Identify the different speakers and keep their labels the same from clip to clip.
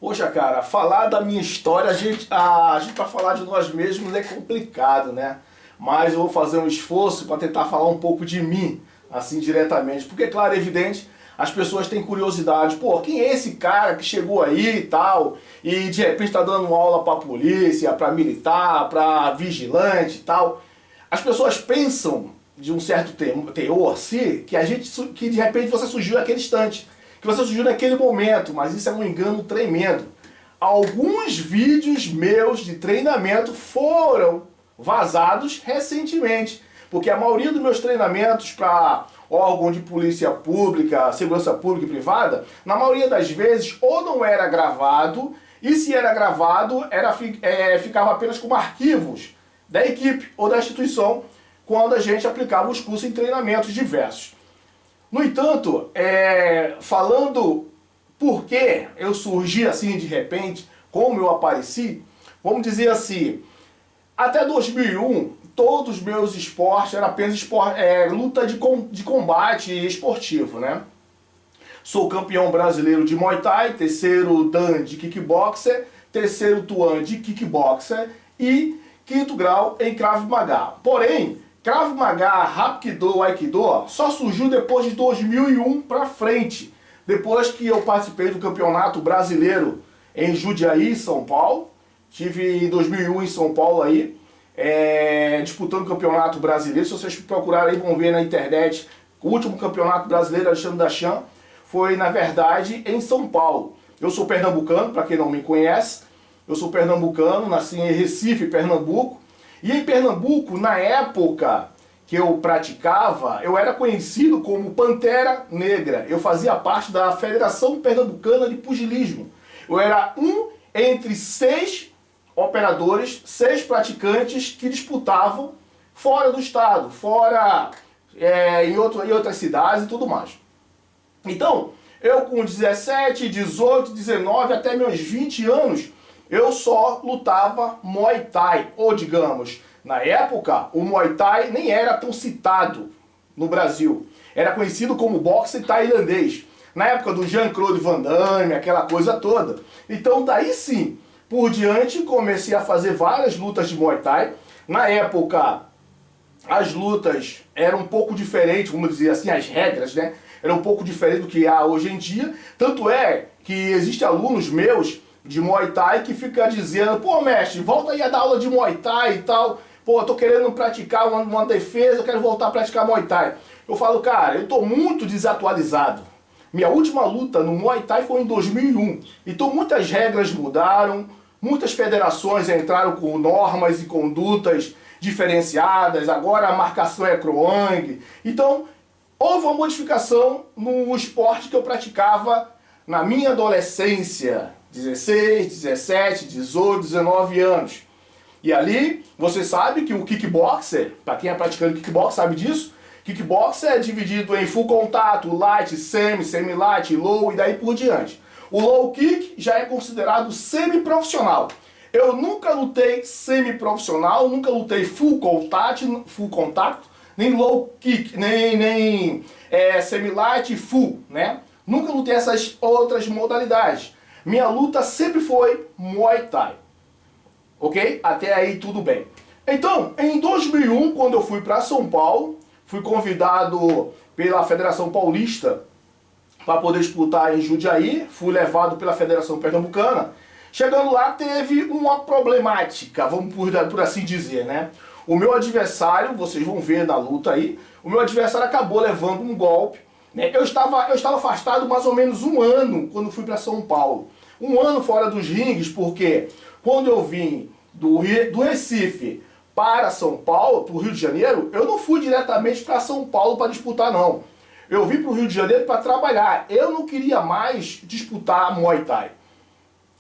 Speaker 1: Poxa, cara, falar da minha história, a gente para falar de nós mesmos é complicado, né? Mas eu vou fazer um esforço para tentar falar um pouco de mim, assim, diretamente. Porque, claro, é evidente, as pessoas têm curiosidade. Pô, quem é esse cara que chegou aí e tal, e de repente está dando aula para polícia, para militar, para vigilante e tal? As pessoas pensam, de um certo teor, assim, que de repente você surgiu naquele instante, que você surgiu naquele momento, mas isso é um engano tremendo. Alguns vídeos meus de treinamento foram vazados recentemente, porque a maioria dos meus treinamentos para órgão de polícia pública, segurança pública e privada, na maioria das vezes ou não era gravado, e se era gravado, ficava apenas como arquivos da equipe ou da instituição quando a gente aplicava os cursos em treinamentos diversos. No entanto, falando por que eu surgi assim de repente, como eu apareci, vamos dizer assim, até 2001, todos os meus esportes eram apenas luta de combate esportivo, né? Sou campeão brasileiro de Muay Thai, terceiro Dan de Kickboxer, terceiro Tuan de Kickboxer e quinto grau em Krav Maga. Porém, Krav Maga, Hapkido, Aikido só surgiu depois de 2001 para frente. Depois que eu participei do Campeonato Brasileiro em Jundiaí, São Paulo. Tive em 2001 em São Paulo aí, disputando o Campeonato Brasileiro. Se vocês procurarem aí, vão ver na internet. O último Campeonato Brasileiro, Alexandre Dachan, foi, na verdade, em São Paulo. Eu sou pernambucano, para quem não me conhece. Eu sou pernambucano, nasci em Recife, Pernambuco. E em Pernambuco, na época que eu praticava, eu era conhecido como Pantera Negra. Eu fazia parte da Federação Pernambucana de Pugilismo. Eu era um entre 6 operadores, 6 praticantes que disputavam fora do estado, fora em outras cidades e tudo mais. Então, eu com 17, 18, 19, até meus 20 anos, eu só lutava Muay Thai, ou digamos, na época o Muay Thai nem era tão citado no Brasil. Era conhecido como boxe tailandês. Na época do Jean-Claude Van Damme, aquela coisa toda. Então daí sim, por diante, comecei a fazer várias lutas de Muay Thai. Na época, as lutas eram um pouco diferentes, vamos dizer assim, as regras, né? Eram um pouco diferentes do que há hoje em dia. Tanto é que existem alunos meus de Muay Thai que fica dizendo: pô, mestre, volta aí a dar aula de Muay Thai e tal. Pô, eu tô querendo praticar uma defesa, eu quero voltar a praticar Muay Thai. Eu falo, cara, eu tô muito desatualizado. Minha última luta no Muay Thai foi em 2001. Então muitas regras mudaram, muitas federações entraram com normas e condutas diferenciadas, agora a marcação é Kroang. Então houve uma modificação no esporte que eu praticava na minha adolescência. 16, 17, 18, 19 anos. E ali, você sabe que o kickboxer, para quem é praticante kickboxer sabe disso, kickboxer é dividido em full contato, light, semi-light, low e daí por diante. O low kick já é considerado semi-profissional. Eu nunca lutei semi-profissional, nunca lutei full contato, nem low kick, nem semi-light e full, né? Nunca lutei essas outras modalidades. Minha luta sempre foi Muay Thai. Ok? Até aí tudo bem. Então, em 2001, quando eu fui para São Paulo, fui convidado pela Federação Paulista para poder disputar em Jundiaí, fui levado pela Federação Pernambucana. Chegando lá, teve uma problemática, vamos por assim dizer, né? O meu adversário, vocês vão ver na luta aí, o meu adversário acabou levando um golpe. Eu estava afastado mais ou menos um ano quando fui para São Paulo. Um ano fora dos ringues, porque quando eu vim do Recife para São Paulo, para o Rio de Janeiro, eu não fui diretamente para São Paulo para disputar, não. Eu vim para o Rio de Janeiro para trabalhar. Eu não queria mais disputar Muay Thai.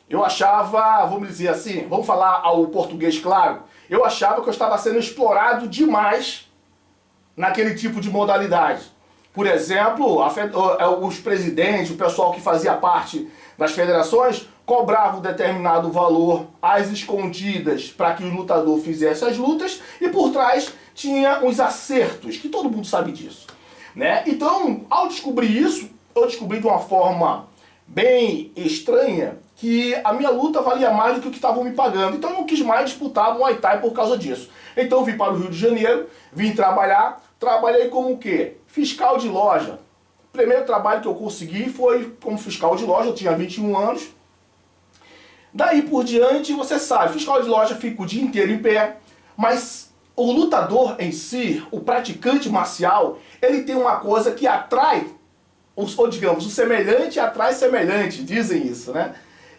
Speaker 1: Eu achava, vamos dizer assim, vamos falar ao português claro, eu achava que eu estava sendo explorado demais naquele tipo de modalidade. Por exemplo, os presidentes, o pessoal que fazia parte das federações, cobravam um determinado valor às escondidas para que o lutador fizesse as lutas e por trás tinha uns acertos, que todo mundo sabe disso, né? Então, ao descobrir isso, eu descobri de uma forma bem estranha que a minha luta valia mais do que o que estavam me pagando. Então eu não quis mais disputar Muay Thai por causa disso. Então eu vim para o Rio de Janeiro, vim trabalhar, trabalhei como o quê? Fiscal de loja. O primeiro trabalho que eu consegui foi como fiscal de loja, eu tinha 21 anos. Daí por diante, você sabe, fiscal de loja fica o dia inteiro em pé, mas o lutador em si, o praticante marcial, ele tem uma coisa que atrai, ou digamos, o semelhante atrai semelhante, dizem isso, né?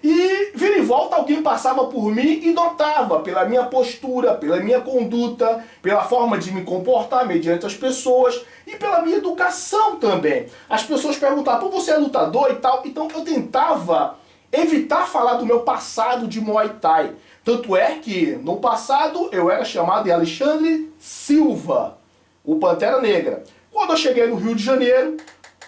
Speaker 1: E vira e volta alguém passava por mim e notava pela minha postura, pela minha conduta, pela forma de me comportar mediante as pessoas e pela minha educação também. As pessoas perguntavam, pô, você é lutador e tal? Então eu tentava evitar falar do meu passado de Muay Thai. Tanto é que no passado eu era chamado de Alexandre Silva, o Pantera Negra. Quando eu cheguei no Rio de Janeiro,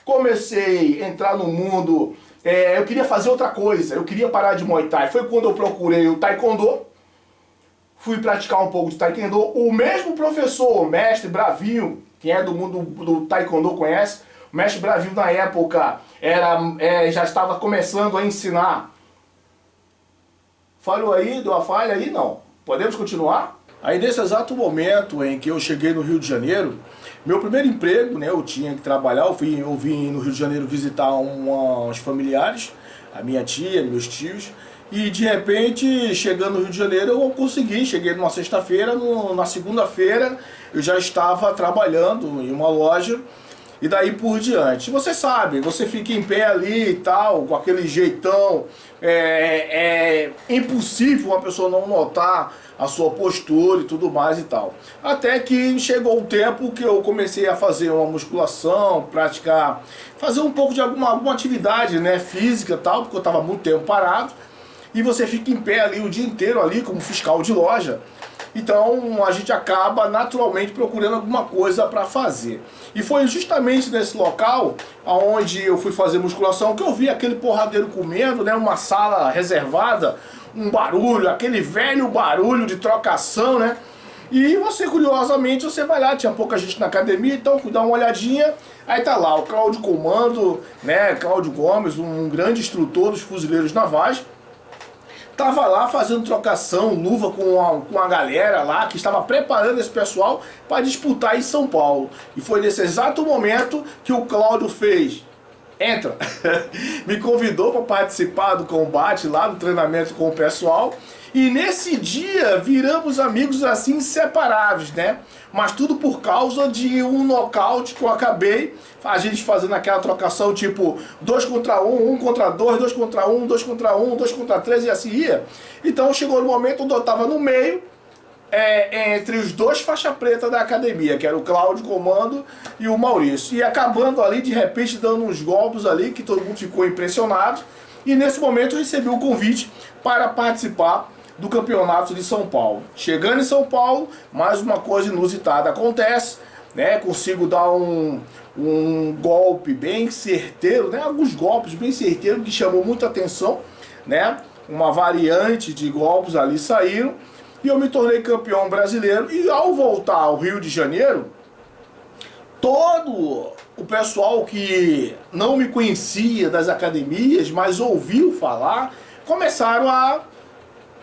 Speaker 1: comecei a entrar no mundo, eu queria fazer outra coisa, eu queria parar de Muay Thai. Foi quando eu procurei o Taekwondo, fui praticar um pouco de Taekwondo. O mesmo professor, o mestre Bravinho, quem é do mundo do Taekwondo conhece, o mestre Bravinho na época já estava começando a ensinar. Falhou aí, deu a falha aí? Não. Podemos continuar? Aí nesse exato momento em que eu cheguei no Rio de Janeiro, meu primeiro emprego, né, eu tinha que trabalhar, eu vim no Rio de Janeiro visitar uns familiares, a minha tia, meus tios, e de repente, chegando no Rio de Janeiro, eu consegui, cheguei numa sexta-feira, na segunda-feira eu já estava trabalhando em uma loja, e daí por diante. Você sabe, você fica em pé ali e tal, com aquele jeitão, é impossível uma pessoa não notar a sua postura e tudo mais e tal. Até que chegou o tempo que eu comecei a fazer uma musculação, praticar, fazer um pouco de alguma atividade, né, física e tal, porque eu estava muito tempo parado. E você fica em pé ali o dia inteiro ali como fiscal de loja. Então a gente acaba naturalmente procurando alguma coisa para fazer. E foi justamente nesse local onde eu fui fazer musculação que eu vi aquele porradeiro comendo, né, uma sala reservada, um barulho, aquele velho barulho de trocação, né? E você, curiosamente, você vai lá, tinha pouca gente na academia, então fui dar uma olhadinha, aí tá lá o Cláudio Comando, né, Cláudio Gomes, um grande instrutor dos fuzileiros navais, tava lá fazendo trocação, luva com a galera lá, que estava preparando esse pessoal para disputar em São Paulo. E foi nesse exato momento que o Cláudio fez: entra! Me convidou para participar do combate lá, do treinamento com o pessoal. E nesse dia viramos amigos assim inseparáveis, né? Mas tudo por causa de um nocaute que eu acabei, a gente fazendo aquela trocação tipo 2 contra 1, 1 contra 2, 2 contra 1, 2 contra 1, 2 contra 3 e assim ia. Então chegou no momento onde eu estava no meio, entre os dois faixa preta da academia, que era o Cláudio Comando e o Maurício. E acabando ali, de repente, dando uns golpes ali, que todo mundo ficou impressionado. E nesse momento eu recebi o convite para participar do campeonato de São Paulo. Chegando em São Paulo, mais uma coisa inusitada acontece, né? Consigo dar um golpe bem certeiro, né? Alguns golpes bem certeiros que chamou muita atenção, né? Uma variante de golpes ali saíram e eu me tornei campeão brasileiro. E ao voltar ao Rio de Janeiro, todo o pessoal que não me conhecia das academias, mas ouviu falar, começaram a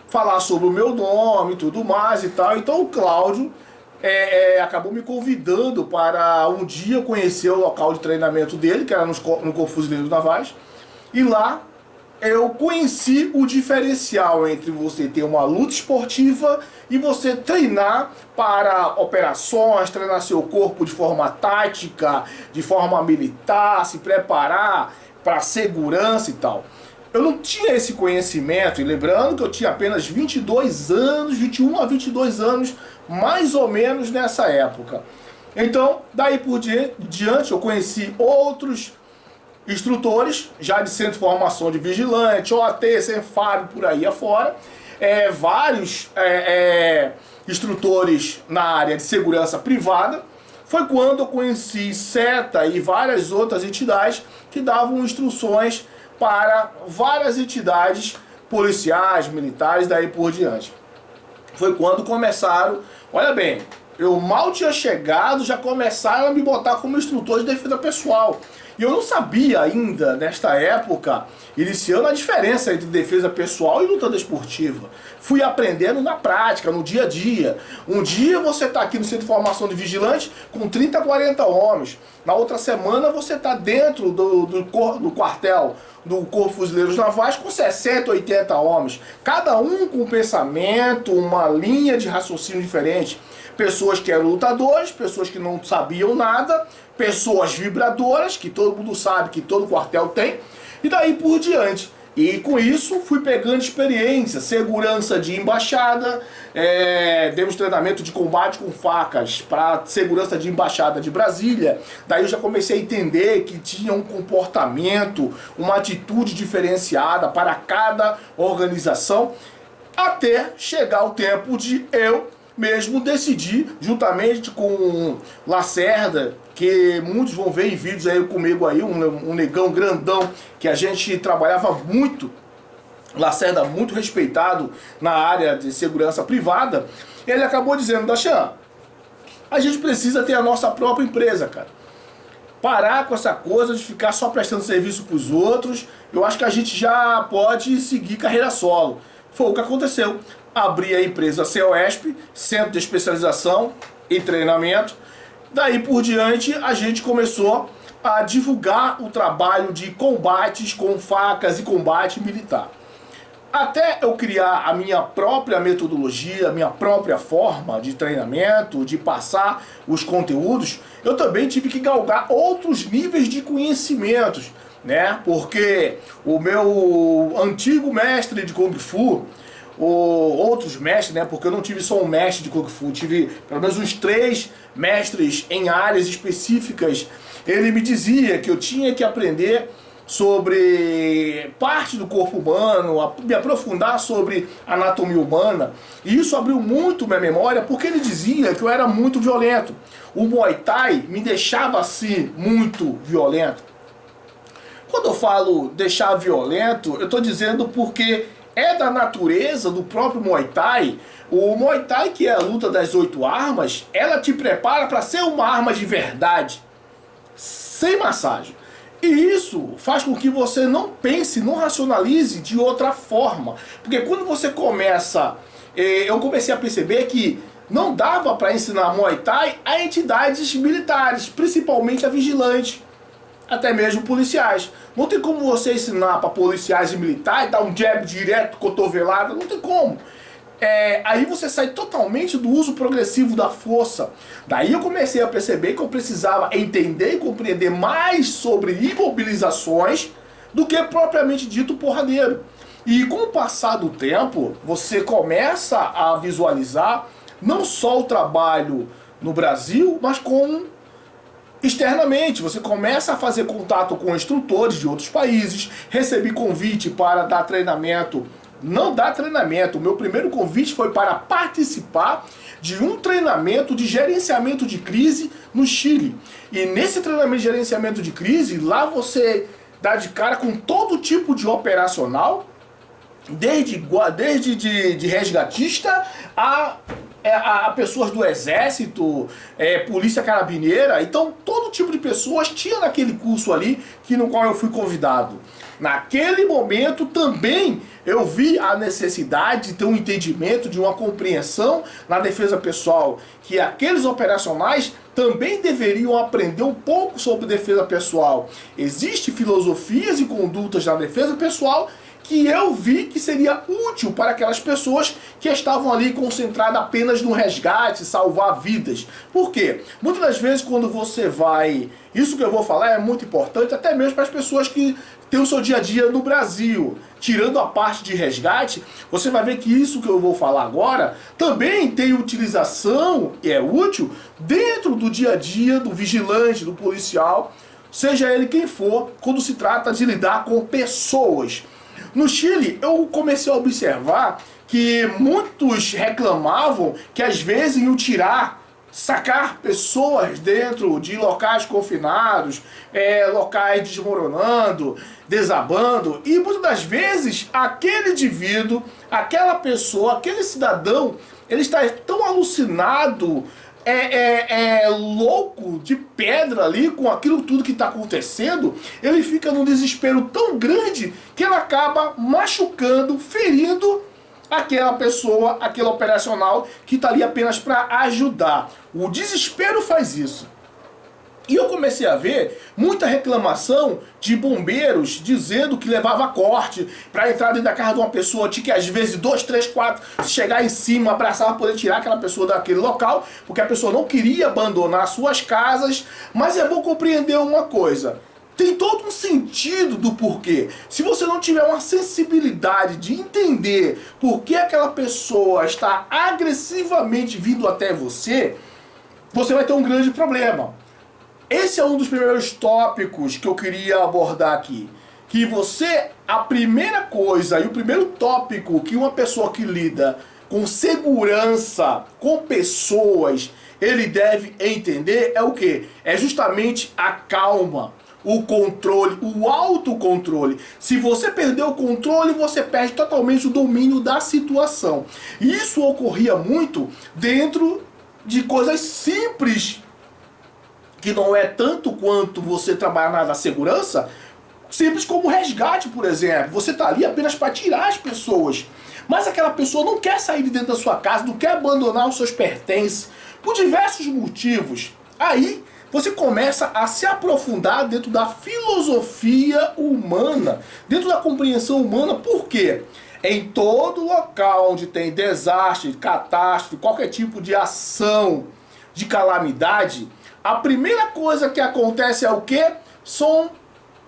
Speaker 1: falar sobre o meu nome e tudo mais e tal. Então o Cláudio acabou me convidando para um dia conhecer o local de treinamento dele, que era no Corpo Fuzileiro Navais. E lá eu conheci o diferencial entre você ter uma luta esportiva e você treinar para operações, treinar seu corpo de forma tática, de forma militar, se preparar para segurança e tal. Eu não tinha esse conhecimento, e lembrando que eu tinha apenas 22 anos, 21 a 22 anos, mais ou menos nessa época. Então, daí por diante, eu conheci outros instrutores, já de centro de formação de vigilante, OAT, Cefab, por aí afora, vários instrutores na área de segurança privada. Foi quando eu conheci CETA e várias outras entidades que davam instruções para várias entidades policiais, militares, daí por diante. Foi quando começaram, olha bem, eu mal tinha chegado, já começaram a me botar como instrutor de defesa pessoal. E eu não sabia ainda, nesta época, iniciando a diferença entre defesa pessoal e luta desportiva. Fui aprendendo na prática, no dia a dia. Um dia você está aqui no Centro de Formação de Vigilante com 30, 40 homens. Na outra semana você está dentro do quartel do Corpo Fuzileiros Navais com 60, 80 homens. Cada um com um pensamento, uma linha de raciocínio diferente. Pessoas que eram lutadores, pessoas que não sabiam nada, pessoas vibradoras, que todo mundo sabe que todo quartel tem, e daí por diante. E com isso fui pegando experiência, segurança de embaixada, demos treinamento de combate com facas para segurança de embaixada de Brasília. Daí eu já comecei a entender que tinha um comportamento, uma atitude diferenciada para cada organização, até chegar o tempo de eu mesmo decidi, juntamente com Lacerda, que muitos vão ver em vídeos aí comigo aí, um negão grandão, que a gente trabalhava muito, Lacerda muito respeitado na área de segurança privada, ele acabou dizendo: Dachan, a gente precisa ter a nossa própria empresa, cara. Parar com essa coisa de ficar só prestando serviço para os outros, eu acho que a gente já pode seguir carreira solo. Foi o que aconteceu. Abri a empresa CEOESP, Centro de Especialização e Treinamento. Daí por diante a gente começou a divulgar o trabalho de combates com facas e combate militar. Até eu criar a minha própria metodologia, a minha própria forma de treinamento, de passar os conteúdos, eu também tive que galgar outros níveis de conhecimentos, né? Porque o meu antigo mestre de Kung Fu, outros mestres, né? Porque eu não tive só um mestre de Kung Fu, tive pelo menos uns 3 mestres em áreas específicas. Ele me dizia que eu tinha que aprender sobre parte do corpo humano, me aprofundar sobre anatomia humana, e isso abriu muito minha memória, porque ele dizia que eu era muito violento. O Muay Thai me deixava assim muito violento. Quando eu falo deixar violento, eu estou dizendo porque é da natureza do próprio Muay Thai. O Muay Thai, que é a luta das 8 armas, ela te prepara para ser uma arma de verdade, sem massagem. E isso faz com que você não pense, não racionalize de outra forma. Porque quando você começa, eu comecei a perceber que não dava para ensinar Muay Thai a entidades militares, principalmente a vigilante, até mesmo policiais. Não tem como você ensinar para policiais e militares, dar um jab direto, cotovelada, não tem como. Aí você sai totalmente do uso progressivo da força. Daí eu comecei a perceber que eu precisava entender e compreender mais sobre imobilizações do que propriamente dito porradeiro. E com o passar do tempo, você começa a visualizar não só o trabalho no Brasil, mas com externamente. Você começa a fazer contato com instrutores de outros países. Recebi convite para dar treinamento. Não dar treinamento, o meu primeiro convite foi para participar de um treinamento de gerenciamento de crise no Chile. E nesse treinamento de gerenciamento de crise, lá você dá de cara com todo tipo de operacional, desde de resgatista a pessoas do exército, polícia carabineira. Então todo tipo de pessoas tinha naquele curso ali no qual eu fui convidado. Naquele momento também eu vi a necessidade de ter um entendimento, de uma compreensão na defesa pessoal, que aqueles operacionais também deveriam aprender um pouco sobre defesa pessoal. Existem filosofias e condutas na defesa pessoal que eu vi que seria útil para aquelas pessoas que estavam ali concentradas apenas no resgate, salvar vidas. Por quê? Muitas das vezes quando você vai... Isso que eu vou falar é muito importante, até mesmo para as pessoas que têm o seu dia a dia no Brasil. Tirando a parte de resgate, você vai ver que isso que eu vou falar agora também tem utilização e é útil dentro do dia a dia do vigilante, do policial, seja ele quem for, quando se trata de lidar com pessoas. No Chile, eu comecei a observar que muitos reclamavam que às vezes iam sacar pessoas dentro de locais confinados, locais desmoronando, desabando, e muitas das vezes aquele indivíduo, aquela pessoa, aquele cidadão, ele está tão alucinado louco de pedra ali com aquilo tudo que está acontecendo, ele fica num desespero tão grande que ele acaba machucando, ferindo aquela pessoa, aquele operacional que está ali apenas para ajudar. O desespero faz isso. E eu comecei a ver muita reclamação de bombeiros dizendo que levava corte para entrar dentro da casa de uma pessoa, tinha que às vezes 2, 3, 4 chegar em cima, abraçar para poder tirar aquela pessoa daquele local, porque a pessoa não queria abandonar suas casas. Mas é bom compreender uma coisa. Tem todo um sentido do porquê. Se você não tiver uma sensibilidade de entender por que aquela pessoa está agressivamente vindo até você, você vai ter um grande problema. Esse é um dos primeiros tópicos que eu queria abordar aqui. Que você, a primeira coisa e o primeiro tópico que uma pessoa que lida com segurança, com pessoas, ele deve entender é o quê? É justamente a calma, o controle, o autocontrole. Se você perder o controle, você perde totalmente o domínio da situação. E isso ocorria muito dentro de coisas simples, que não é tanto quanto você trabalhar na área da segurança, simples como resgate, por exemplo. Você está ali apenas para tirar as pessoas. Mas aquela pessoa não quer sair de dentro da sua casa, não quer abandonar os seus pertences, por diversos motivos. Aí você começa a se aprofundar dentro da filosofia humana, dentro da compreensão humana. Por quê? Em todo local onde tem desastre, catástrofe, qualquer tipo de ação, de calamidade, a primeira coisa que acontece é o quê? São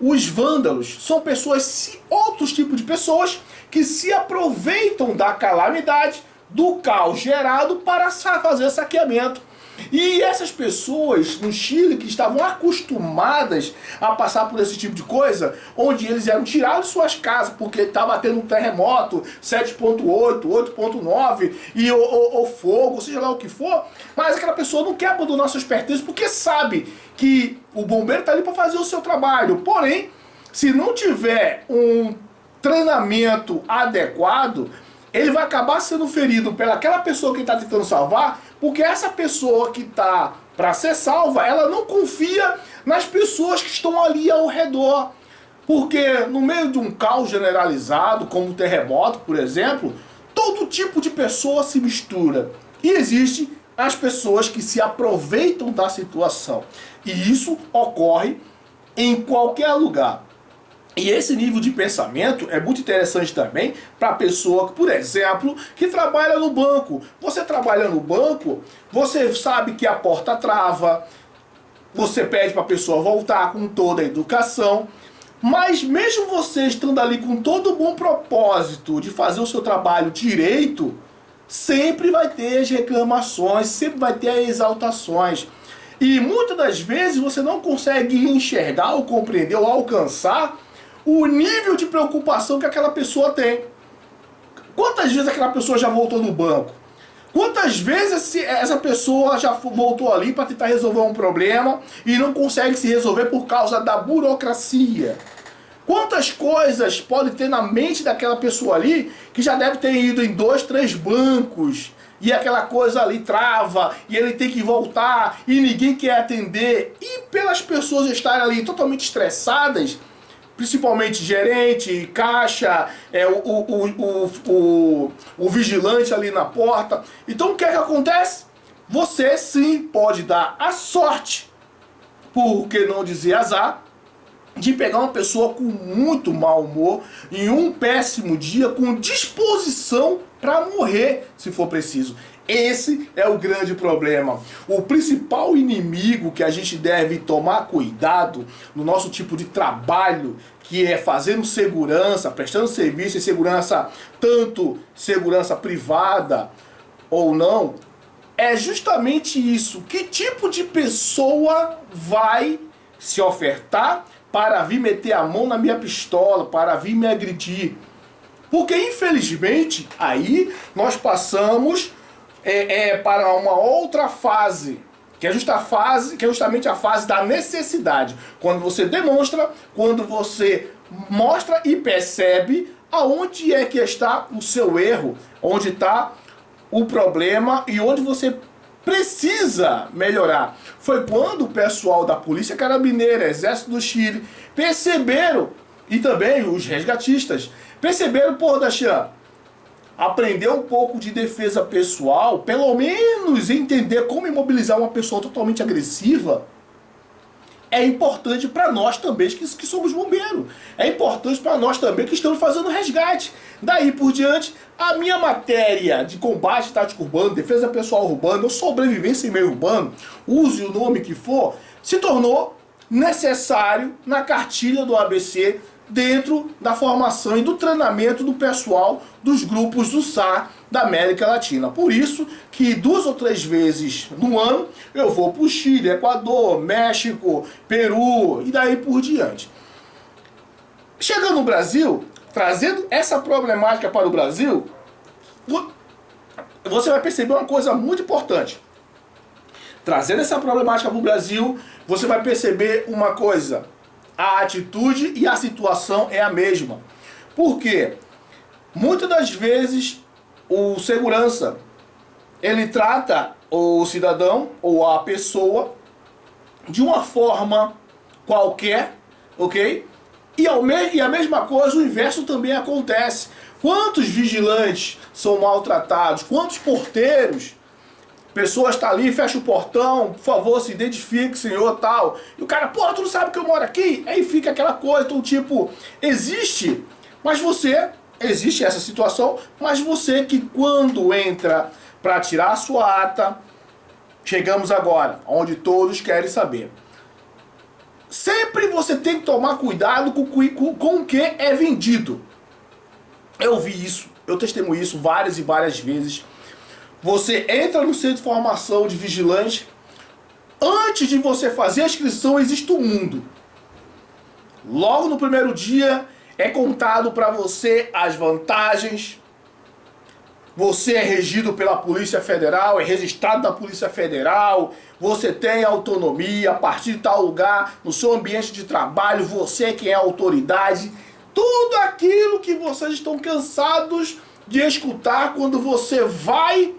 Speaker 1: os vândalos. São pessoas, outros tipos de pessoas que se aproveitam da calamidade, do caos gerado para fazer saqueamento. E essas pessoas no Chile que estavam acostumadas a passar por esse tipo de coisa, onde eles eram tirados de suas casas porque estava tendo um terremoto 7.8, 8.9 e o fogo, seja lá o que for, mas aquela pessoa não quer abandonar seus pertences porque sabe que o bombeiro está ali para fazer o seu trabalho. Porém, se não tiver um treinamento adequado, ele vai acabar sendo ferido pelaquela pessoa que está tentando salvar, porque essa pessoa que está para ser salva, ela não confia nas pessoas que estão ali ao redor. Porque no meio de um caos generalizado, como um terremoto, por exemplo, todo tipo de pessoa se mistura. E existem as pessoas que se aproveitam da situação. E isso ocorre em qualquer lugar. E esse nível de pensamento é muito interessante também para a pessoa, por exemplo, que trabalha no banco. Você trabalha no banco, você sabe que a porta trava, você pede para a pessoa voltar com toda a educação, mas mesmo você estando ali com todo o bom propósito de fazer o seu trabalho direito, sempre vai ter as reclamações, sempre vai ter as exaltações. E muitas das vezes você não consegue enxergar ou compreender ou alcançar o nível de preocupação que aquela pessoa tem. Quantas vezes aquela pessoa já voltou no banco? Quantas vezes essa pessoa já voltou ali para tentar resolver um problema e não consegue se resolver por causa da burocracia? Quantas coisas pode ter na mente daquela pessoa ali que já deve ter ido em 2, 3 bancos e aquela coisa ali trava e ele tem que voltar e ninguém quer atender, e pelas pessoas estarem ali totalmente estressadas, principalmente gerente, caixa, o vigilante ali na porta. Então o que é que acontece? Você sim pode dar a sorte, por que não dizer azar, de pegar uma pessoa com muito mau humor, em um péssimo dia, com disposição para morrer se for preciso. Esse é o grande problema. O principal inimigo que a gente deve tomar cuidado no nosso tipo de trabalho, que é fazendo segurança, prestando serviço em segurança, tanto segurança privada ou não, é justamente isso. Que tipo de pessoa vai se ofertar para vir meter a mão na minha pistola, para vir me agredir? Porque infelizmente aí nós passamos para uma outra fase, que é justamente a fase da necessidade. Quando você demonstra, quando você mostra e percebe aonde é que está o seu erro, onde está o problema e onde você precisa melhorar. Foi quando o pessoal da Polícia Carabineira, Exército do Chile, perceberam, e também os resgatistas, perceberam, pô, Dachan, aprender um pouco de defesa pessoal, pelo menos entender como imobilizar uma pessoa totalmente agressiva, é importante para nós também que somos bombeiros. É importante para nós também que estamos fazendo resgate. Daí por diante, a minha matéria de combate tático urbano, defesa pessoal urbana, ou sobrevivência em meio urbano, use o nome que for, se tornou necessário na cartilha do ABC dentro da formação e do treinamento do pessoal dos grupos do SAR da América Latina. Por isso que 2 ou 3 vezes no ano eu vou para o Chile, Equador, México, Peru e daí por diante. Chegando no Brasil, trazendo essa problemática para o Brasil, você vai perceber uma coisa muito importante. Trazendo essa problemática para o Brasil, você vai perceber uma coisa. A atitude e a situação é a mesma. Por quê? Muitas das vezes o segurança, ele trata o cidadão ou a pessoa de uma forma qualquer, ok? E a mesma coisa, o inverso também acontece. Quantos vigilantes são maltratados? Quantos porteiros? Pessoas tá ali, fecha o portão, por favor, se identifique, senhor, tal. E o cara, pô, tu não sabe que eu moro aqui? Aí fica aquela coisa, então, tipo, existe essa situação, mas você que quando entra para tirar a sua ata, chegamos agora, onde todos querem saber. Sempre você tem que tomar cuidado com o que é vendido. Eu vi isso, eu testemunhei isso várias e várias vezes. Você entra no centro de formação de vigilante, antes de você fazer a inscrição existe um mundo. Logo no primeiro dia é contado para você as vantagens. Você é regido pela Polícia Federal, é registrado na Polícia Federal, você tem autonomia, a partir de tal lugar, no seu ambiente de trabalho, você é quem é a autoridade. Tudo aquilo que vocês estão cansados de escutar quando você vai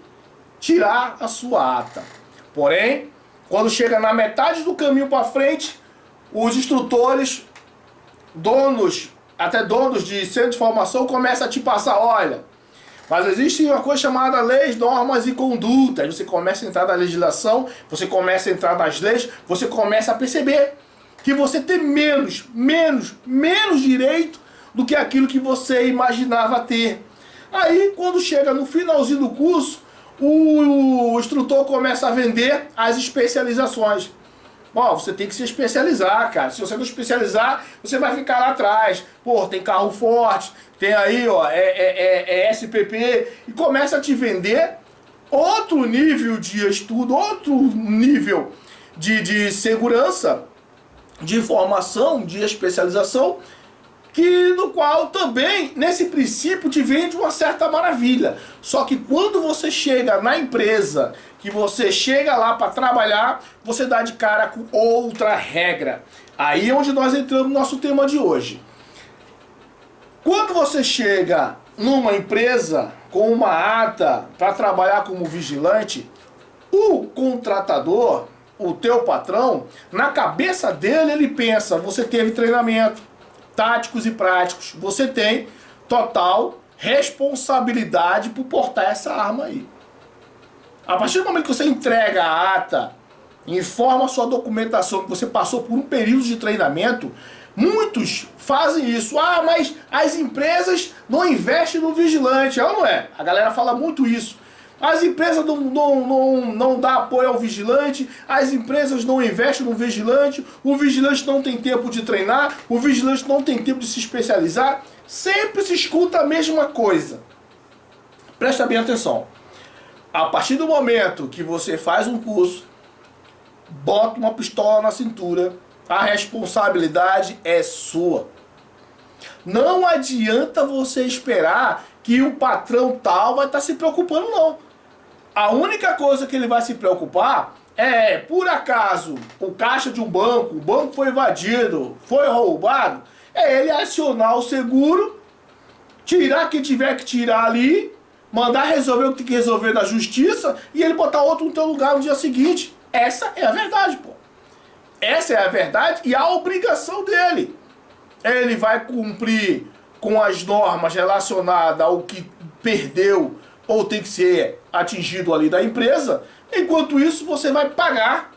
Speaker 1: tirar a sua ata. Porém, quando chega na metade do caminho para frente, os instrutores, até donos de centro de formação, começam a te passar, olha, mas existe uma coisa chamada leis, normas e condutas. Você começa a entrar na legislação, você começa a entrar nas leis, você começa a perceber que você tem menos direito do que aquilo que você imaginava ter. Aí, quando chega no finalzinho do curso, o instrutor começa a vender as especializações. Bom, você tem que se especializar, cara. Se você não especializar, você vai ficar lá atrás. Pô, tem carro forte, tem aí, ó, SPP. E começa a te vender outro nível de estudo, outro nível de segurança, de formação, de especialização, no qual também, nesse princípio, te vende uma certa maravilha. Só que quando você chega na empresa, que você chega lá para trabalhar, você dá de cara com outra regra. Aí é onde nós entramos no nosso tema de hoje. Quando você chega numa empresa com uma ata para trabalhar como vigilante, o contratador, o teu patrão, na cabeça dele ele pensa, você teve treinamento, táticos e práticos, você tem total responsabilidade por portar essa arma aí. A partir do momento que você entrega a ata, informa a sua documentação que você passou por um período de treinamento, muitos fazem isso. Ah, mas as empresas não investem no vigilante. Não é? A galera fala muito isso. As empresas não dão apoio ao vigilante, as empresas não investem no vigilante, o vigilante não tem tempo de treinar, o vigilante não tem tempo de se especializar. Sempre se escuta a mesma coisa. Presta bem atenção. A partir do momento que você faz um curso, bota uma pistola na cintura, a responsabilidade é sua. Não adianta você esperar que o patrão tal vai estar se preocupando, não. A única coisa que ele vai se preocupar é, por acaso, o caixa de um banco, o banco foi invadido, foi roubado, é ele acionar o seguro, tirar quem tiver que tirar ali, mandar resolver o que tem que resolver na justiça e ele botar outro no teu lugar no dia seguinte. Essa é a verdade, pô. Essa é a verdade e a obrigação dele. Ele vai cumprir com as normas relacionadas ao que perdeu ou tem que ser atingido ali da empresa. Enquanto isso, você vai pagar.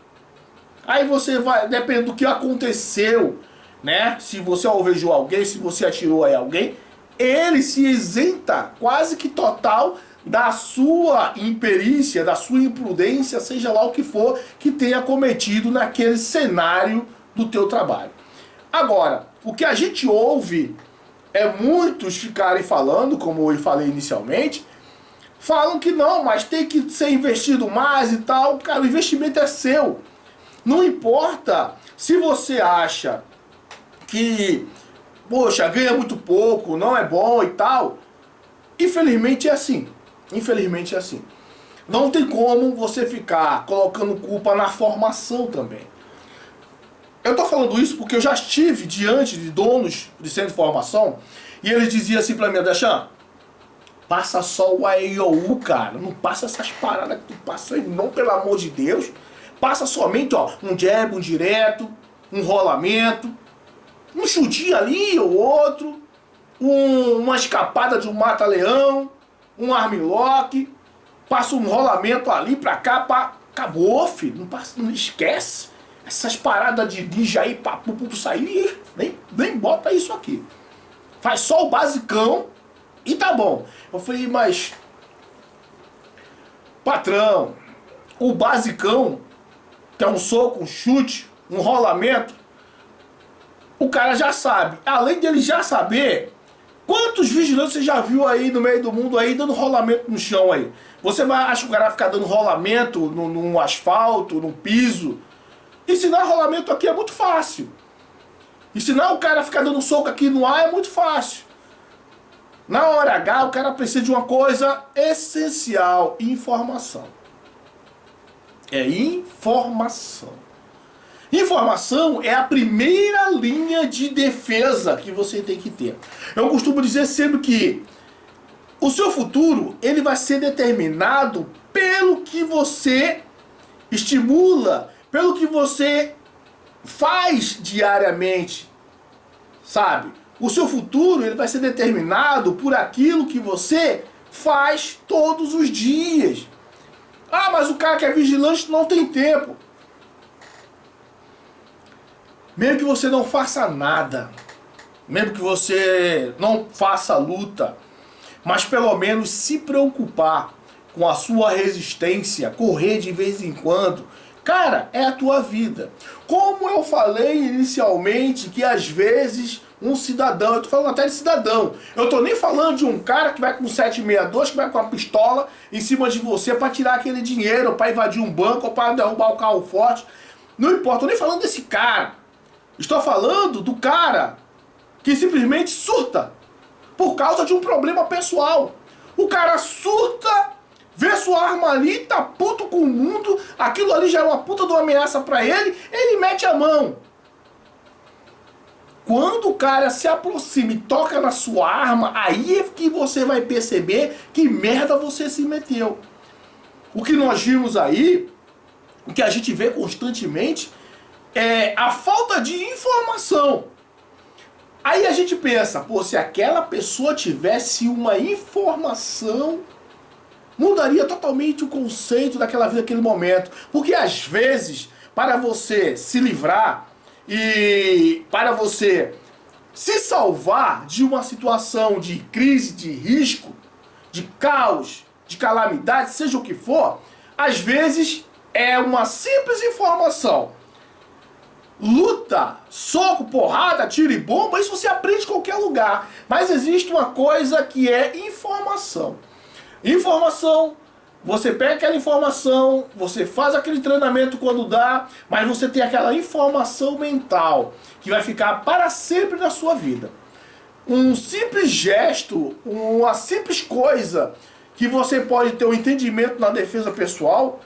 Speaker 1: Aí você vai, dependendo do que aconteceu, né? Se você alvejou alguém, se você atirou aí alguém, ele se isenta quase que total da sua imperícia, da sua imprudência, seja lá o que for que tenha cometido naquele cenário do teu trabalho. Agora, o que a gente ouve é muitos ficarem falando, como eu falei inicialmente, falam que não, mas tem que ser investido mais e tal. Cara, o investimento é seu. Não importa se você acha que, poxa, ganha muito pouco, não é bom e tal. Infelizmente é assim. Infelizmente é assim. Não tem como você ficar colocando culpa na formação também. Eu tô falando isso porque eu já estive diante de donos de centro de formação e eles diziam assim pra mim, Adachan, passa só o AEOU, cara. Não passa essas paradas que tu passa aí, não, pelo amor de Deus. Passa somente, ó, um jab, um direto, um rolamento, um chutinho ali ou outro, uma escapada de um mata-leão, um armlock, passa um rolamento ali pra cá, pá, acabou, filho. Não, passa, não esquece. Essas paradas de ninja aí, pra sair, nem bota isso aqui. Faz só o basicão e tá bom. Eu falei, mas, patrão, o basicão, que é um soco, um chute, um rolamento, o cara já sabe. Além dele já saber, quantos vigilantes você já viu aí no meio do mundo aí dando rolamento no chão aí? Você vai achar que o cara vai ficar dando rolamento no asfalto, no piso? Ensinar rolamento aqui é muito fácil. Ensinar o cara a ficar dando soco aqui no ar é muito fácil. Na hora H, o cara precisa de uma coisa essencial: informação. É informação. Informação é a primeira linha de defesa que você tem que ter. Eu costumo dizer sempre que o seu futuro ele vai ser determinado pelo que você estimula, pelo que você faz diariamente, sabe? O seu futuro ele vai ser determinado por aquilo que você faz todos os dias. Ah, mas o cara que é vigilante não tem tempo. Mesmo que você não faça nada, mesmo que você não faça luta, mas pelo menos se preocupar com a sua resistência, correr de vez em quando, cara, é a tua vida. Como eu falei inicialmente, que às vezes um cidadão, eu tô falando até de cidadão, eu tô nem falando de um cara que vai com 762, que vai com uma pistola em cima de você para tirar aquele dinheiro, para invadir um banco ou para derrubar o carro forte. Não importa, eu tô nem falando desse cara. Estou falando do cara que simplesmente surta por causa de um problema pessoal. O cara surta, vê sua arma ali, tá puto com o mundo, aquilo ali já é uma puta de uma ameaça pra ele, ele mete a mão. Quando o cara se aproxima e toca na sua arma, aí é que você vai perceber que merda você se meteu. O que nós vimos aí, o que a gente vê constantemente, é a falta de informação. Aí a gente pensa, pô, se aquela pessoa tivesse uma informação, mudaria totalmente o conceito daquela vida naquele momento. Porque às vezes, para você se livrar e para você se salvar de uma situação de crise, de risco, de caos, de calamidade, seja o que for, às vezes é uma simples informação. Luta, soco, porrada, tiro e bomba, isso você aprende em qualquer lugar. Mas existe uma coisa que é informação. Informação, você pega aquela informação, você faz aquele treinamento quando dá, mas você tem aquela informação mental que vai ficar para sempre na sua vida. Um simples gesto, uma simples coisa que você pode ter um entendimento na defesa pessoal.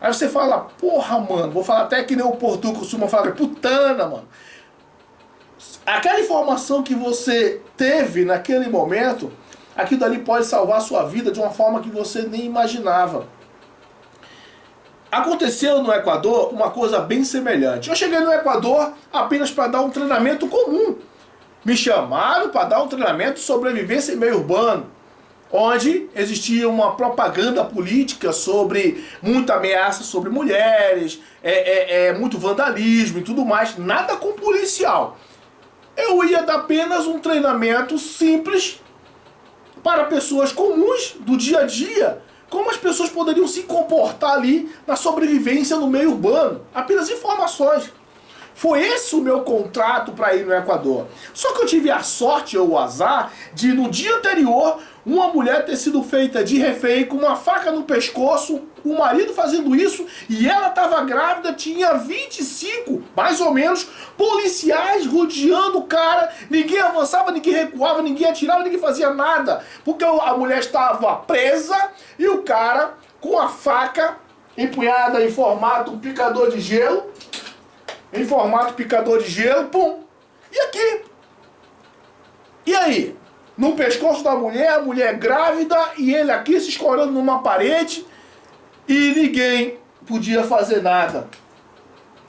Speaker 1: Aí você fala, porra, mano, vou falar até que nem o Portugal costuma falar, putana, mano. Aquela informação que você teve naquele momento aquilo dali pode salvar a sua vida de uma forma que você nem imaginava. Aconteceu no Equador uma coisa bem semelhante. Eu cheguei no Equador apenas para dar um treinamento comum. Me chamaram para dar um treinamento de sobrevivência em meio urbano, onde existia uma propaganda política sobre muita ameaça sobre mulheres, muito vandalismo e tudo mais, nada com policial. Eu ia dar apenas um treinamento simples para pessoas comuns do dia a dia, como as pessoas poderiam se comportar ali na sobrevivência no meio urbano. Apenas informações. Foi esse o meu contrato para ir no Equador. Só que eu tive a sorte ou o azar de, no dia anterior, uma mulher ter sido feita de refém com uma faca no pescoço, o marido fazendo isso, e ela estava grávida, tinha 25, mais ou menos, policiais rodeando o cara, ninguém avançava, ninguém recuava, ninguém atirava, ninguém fazia nada, porque a mulher estava presa e o cara com a faca empunhada em formato picador de gelo, pum, e aqui. E aí? No pescoço da mulher, a mulher grávida e ele aqui se escorando numa parede e ninguém podia fazer nada.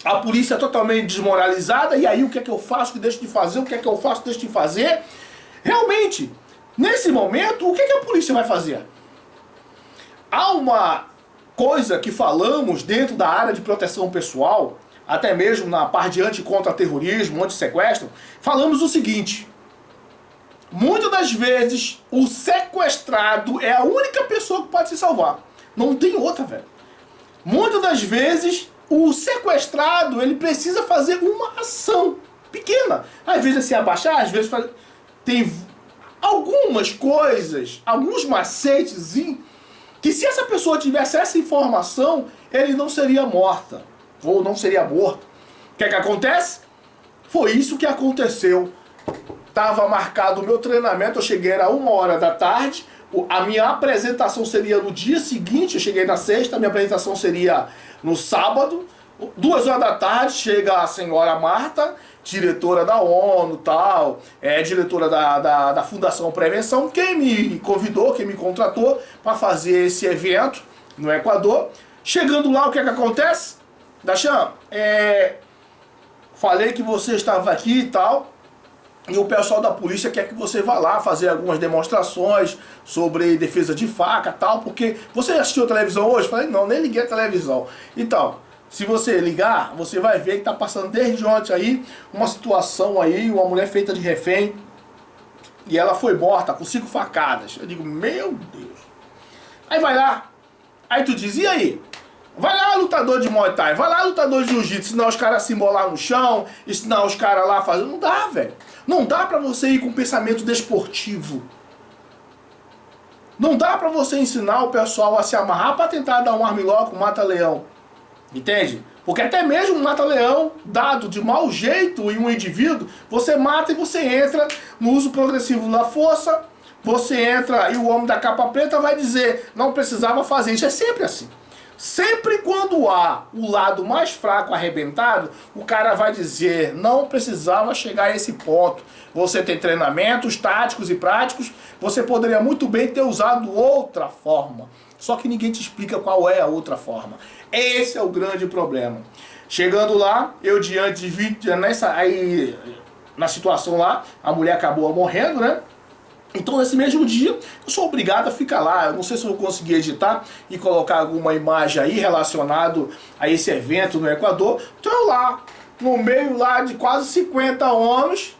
Speaker 1: A polícia totalmente desmoralizada, e aí o que é que eu faço que deixo de fazer, o que é que eu faço que deixo de fazer? Realmente, nesse momento, o que é que a polícia vai fazer? Há uma coisa que falamos dentro da área de proteção pessoal, até mesmo na parte de anti-contra-terrorismo, anti-sequestro, falamos o seguinte: muitas das vezes o sequestrado é a única pessoa que pode se salvar. Não tem outra, velho. Muitas das vezes o sequestrado, ele precisa fazer uma ação pequena. Às vezes é se abaixar, às vezes tem algumas coisas, alguns macetes, que se essa pessoa tivesse essa informação, ele não seria morta. Ou não seria morto. O que é que acontece? Foi isso que aconteceu. Estava marcado o meu treinamento, eu cheguei, era 1h da tarde, a minha apresentação seria no dia seguinte, eu cheguei na sexta, a minha apresentação seria no sábado, 2h da tarde, chega a senhora Marta, diretora da ONU, tal, diretora da Fundação Prevenção, quem me convidou, quem me contratou para fazer esse evento no Equador. Chegando lá, o que é que acontece? Dachan, falei que você estava aqui e tal, e o pessoal da polícia quer que você vá lá fazer algumas demonstrações sobre defesa de faca e tal, porque você assistiu a televisão hoje? Falei, não, nem liguei a televisão. Então, se você ligar, você vai ver que está passando desde ontem aí uma situação aí, uma mulher feita de refém, e ela foi morta com 5 facadas. Eu digo, meu Deus. Aí vai lá, aí tu diz, e aí? Vai lá, lutador de Muay Thai, vai lá, lutador de Jiu-Jitsu, ensinar os caras a se embolar no chão, ensinar os caras lá a fazer. Não dá, velho. Não dá pra você ir com pensamento desportivo. Não dá pra você ensinar o pessoal a se amarrar pra tentar dar um armlock, um mata-leão. Entende? Porque até mesmo um mata-leão dado de mau jeito em um indivíduo, você mata e você entra no uso progressivo da força, você entra e o homem da capa preta vai dizer, não precisava fazer isso. É sempre assim. Sempre quando há o lado mais fraco arrebentado, o cara vai dizer, não precisava chegar a esse ponto. Você tem treinamentos táticos e práticos, você poderia muito bem ter usado outra forma. Só que ninguém te explica qual é a outra forma. Esse é o grande problema. Chegando lá, eu diante de 20, na situação lá, a mulher acabou morrendo, né? Então, nesse mesmo dia, eu sou obrigado a ficar lá. Eu não sei se eu vou conseguir editar e colocar alguma imagem aí relacionado a esse evento no Equador. Então, eu lá, no meio lá de quase 50 homens,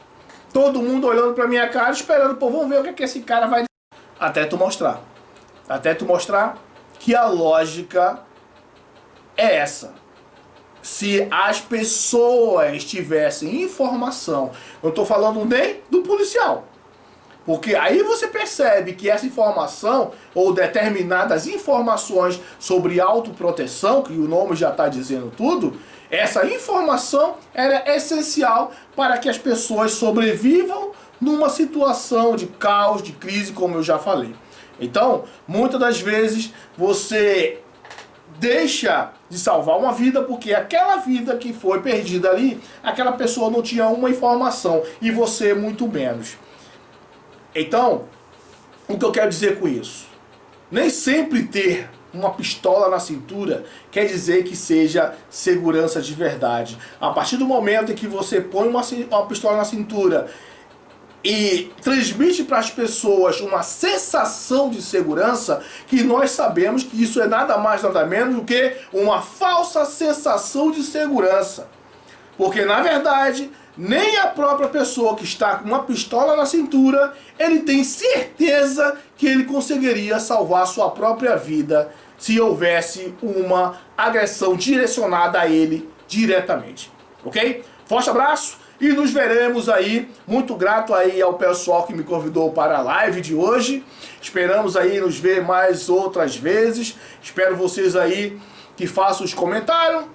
Speaker 1: todo mundo olhando pra minha cara, esperando, pô, vamos ver o que é que esse cara vai dizer. Até tu mostrar. Até tu mostrar que a lógica é essa. Se as pessoas tivessem informação, eu não estou falando nem do policial. Porque aí você percebe que essa informação, ou determinadas informações sobre autoproteção, que o nome já está dizendo tudo, essa informação era essencial para que as pessoas sobrevivam numa situação de caos, de crise, como eu já falei. Então, muitas das vezes, você deixa de salvar uma vida porque aquela vida que foi perdida ali, aquela pessoa não tinha uma informação, e você muito menos. Então, O que eu quero dizer com isso? Nem sempre ter uma pistola na cintura quer dizer que seja segurança de verdade. A partir do momento em que você põe uma pistola na cintura e transmite para as pessoas uma sensação de segurança, que nós sabemos que isso é nada mais nada menos do que uma falsa sensação de segurança. Porque na verdade, nem a própria pessoa que está com uma pistola na cintura, ele tem certeza que ele conseguiria salvar sua própria vida se houvesse uma agressão direcionada a ele diretamente. Ok? Forte abraço e nos veremos aí. Muito grato aí ao pessoal que me convidou para a live de hoje. Esperamos aí nos ver mais outras vezes. Espero vocês aí que façam os comentários.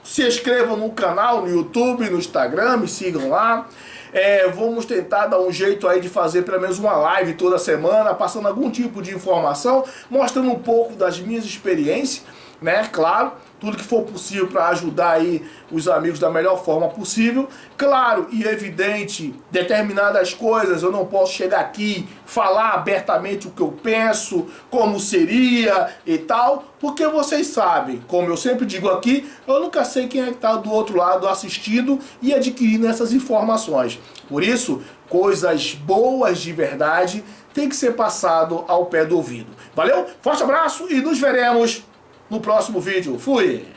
Speaker 1: Se inscrevam no canal, no YouTube, no Instagram, me sigam lá. Vamos tentar dar um jeito aí de fazer pelo menos uma live toda semana, passando algum tipo de informação, mostrando um pouco das minhas experiências, né? Claro, tudo que for possível para ajudar aí os amigos da melhor forma possível. Claro e evidente, determinadas coisas eu não posso chegar aqui falar abertamente o que eu penso, como seria e tal, porque vocês sabem, como eu sempre digo aqui, eu nunca sei quem é que está do outro lado assistindo e adquirindo essas informações. Por isso, coisas boas de verdade tem que ser passado ao pé do ouvido. Valeu? Forte abraço e nos veremos no próximo vídeo. Fui!